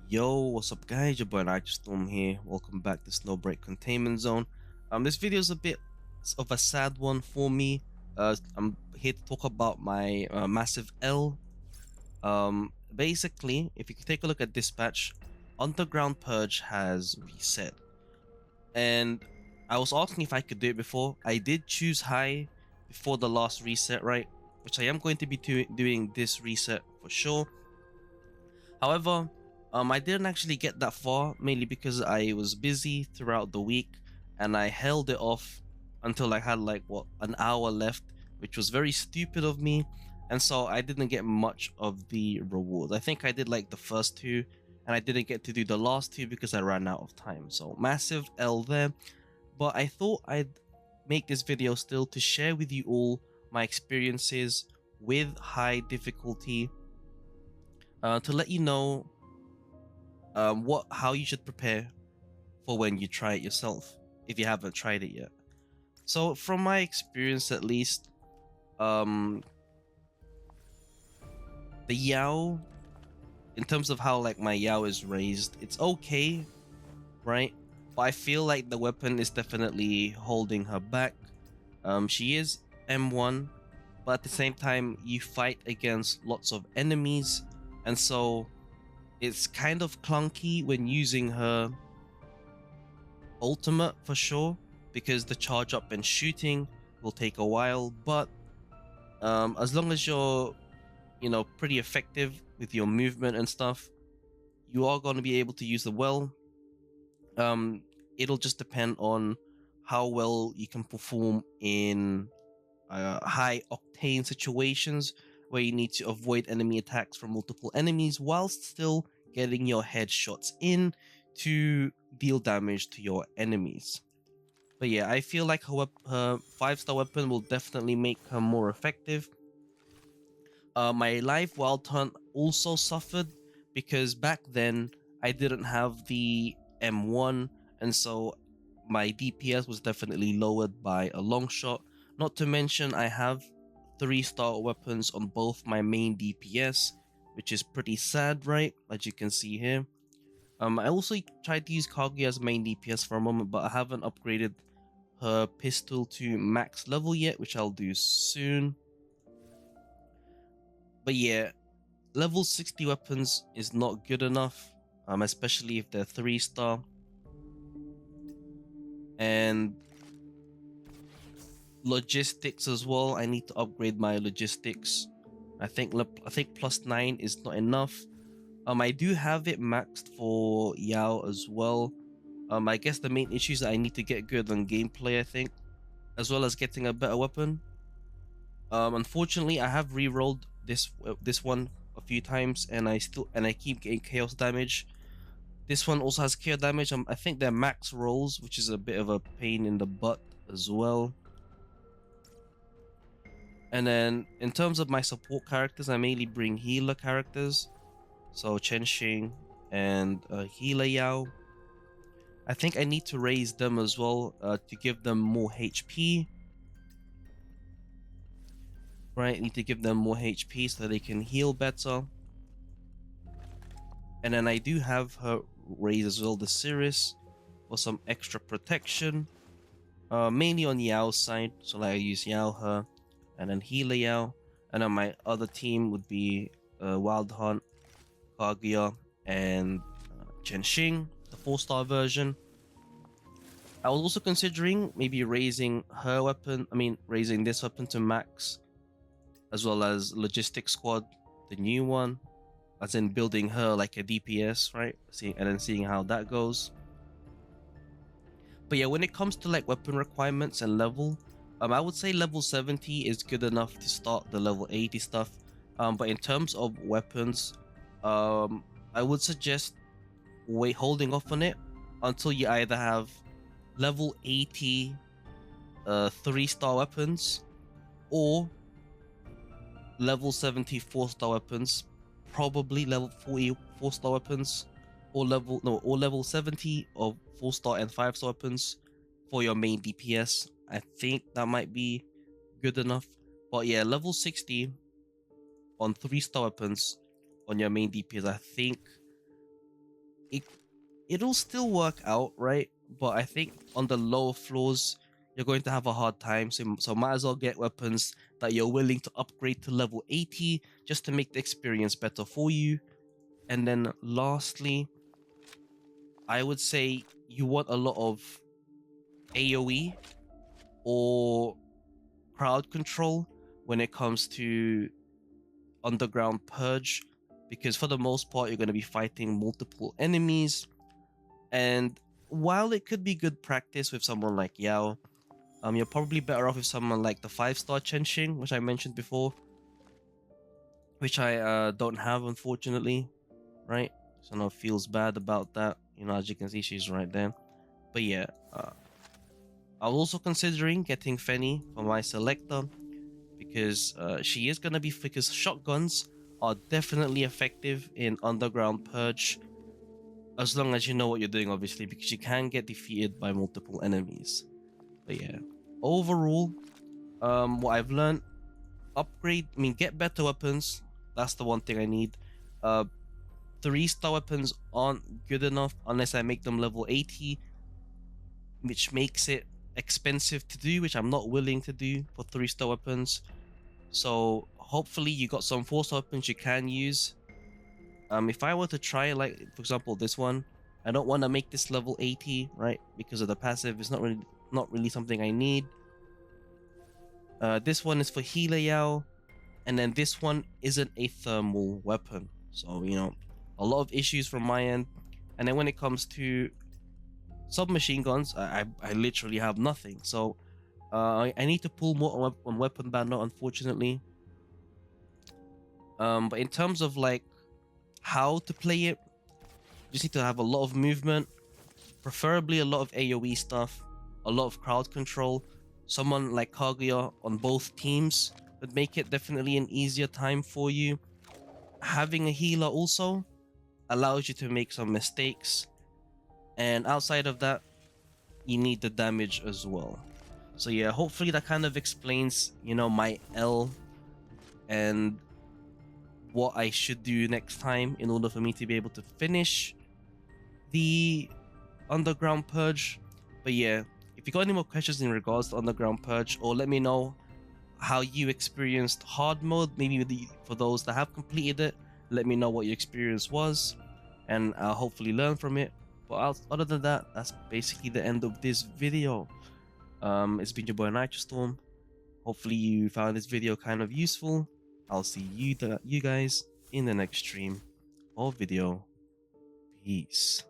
Yo, what's up guys? Your boy Nitrostorm here. Welcome back to Snowbreak Containment Zone. This video is a bit of a sad one for me. I'm here to talk about my massive L. Basically, if you can take a look at dispatch, Underground Purge has reset. And I was asking if I could do it before. I did choose high before the last reset, right? Which I am going to be doing this reset for sure. However, I didn't actually get that far, mainly because I was busy throughout the week and I held it off until I had like an hour left, which was very stupid of me. And so I didn't get much of the rewards. I think I did like the first two and I didn't get to do the last two because I ran out of time. So massive L there. But I thought I'd make this video still to share with you all my experiences with high difficulty, to let you know how you should prepare for when you try it yourself if you haven't tried it yet. So from my experience, at least, the Yao, in terms of how like my Yao is raised, it's okay, right? But I feel like the weapon is definitely holding her back. She is M1, but at the same time you fight against lots of enemies, and so it's kind of clunky when using her ultimate for sure, because the charge up and shooting will take a while. But as long as you're pretty effective with your movement and stuff, you are going to be able to use the well. It'll just depend on how well you can perform in high octane situations where you need to avoid enemy attacks from multiple enemies whilst still getting your headshots in to deal damage to your enemies. But yeah, I feel like her 5-star weapon will definitely make her more effective. My live wild hunt also suffered because back then I didn't have the M1, and so my DPS was definitely lowered by a long shot. Not to mention I have 3-star weapons on both my main DPS, which is pretty sad, right? As you can see here. I also tried to use Kaguya as main DPS for a moment, but I haven't upgraded her pistol to max level yet, which I'll do soon. But yeah, level 60 weapons is not good enough, especially if they're 3-star. And logistics as well, I need to upgrade my logistics. I think +9 is not enough. I do have it maxed for Yao as well. I guess the main issue is that I need to get good on gameplay, I think, as well as getting a better weapon. Unfortunately, I have re-rolled this one a few times, and I keep getting chaos damage. This one also has chaos damage. I think they're max rolls, which is a bit of a pain in the butt as well. And then in terms of my support characters, I mainly bring healer characters, so Chenxing and healer Yao. I think I need to raise them as well, to give them more HP. Right, need to give them more HP so they can heal better. And then I do have her raise as well, the Cirrus, for some extra protection. Mainly on Yao's side, so like I use Yao, her, and then healer Yao. And then my other team would be Wild Hunt, Kaguya, and Chenxing, the 4-star version. I was also considering maybe raising her weapon, raising this weapon to max, as well as Logistics Squad, the new one, as in building her like a DPS, right? And then seeing how that goes. But yeah, when it comes to like weapon requirements and level, I would say level 70 is good enough to start the level 80 stuff. But in terms of weapons, I would suggest holding off on it until you either have level 80 3-star weapons or level 70 4-star weapons, probably level 40 4-star weapons, or level 70 of 4-star and 5-star weapons for your main DPS. I think that might be good enough. But yeah, level 60 on 3-star weapons on your main DPS, I think it it'll still work out, right? But I think on the lower floors, you're going to have a hard time. So might as well get weapons that you're willing to upgrade to level 80 just to make the experience better for you. And then lastly, I would say you want a lot of AoE or crowd control when it comes to Underground Purge, because for the most part, you're going to be fighting multiple enemies. And while it could be good practice with someone like Yao, you're probably better off with someone like the 5-star Chenxing, which I mentioned before, which I don't have, unfortunately, right? So no, feels bad about that. You know, as you can see, she's right there. But yeah, I was also considering getting Fenny for my selector, because she is gonna be, because shotguns are definitely effective in Underground Purge, as long as you know what you're doing, obviously, because you can get defeated by multiple enemies. But yeah, overall, what I've learned, get better weapons. That's the one thing I need. Uh, 3-star weapons aren't good enough unless I make them level 80, which makes it expensive to do, which I'm not willing to do for 3-star weapons. So hopefully you got some 4-star weapons you can use. If I were to try, like for example this one, I don't want to make this level 80, right? Because of the passive, it's not really something I need. This one is for healer Yao, and then this one isn't a thermal weapon, so you know, a lot of issues from my end. And then when it comes to submachine guns, I literally have nothing. So I need to pull more on weapon banner, unfortunately. But in terms of like how to play it, you just need to have a lot of movement, preferably a lot of AoE stuff, a lot of crowd control. Someone like Kaguya on both teams would make it definitely an easier time for you. Having a healer also allows you to make some mistakes, and outside of that, you need the damage as well. So yeah, hopefully that kind of explains, you know, my L and what I should do next time in order for me to be able to finish the Underground Purge. But yeah, if you got any more questions in regards to Underground Purge, or let me know how you experienced hard mode, maybe for those that have completed it, let me know what your experience was, and I'll hopefully learn from it. But other than that, that's basically the end of this video. It's been your boy Nitrostorm. Hopefully you found this video kind of useful. I'll see you guys in the next stream or video. Peace.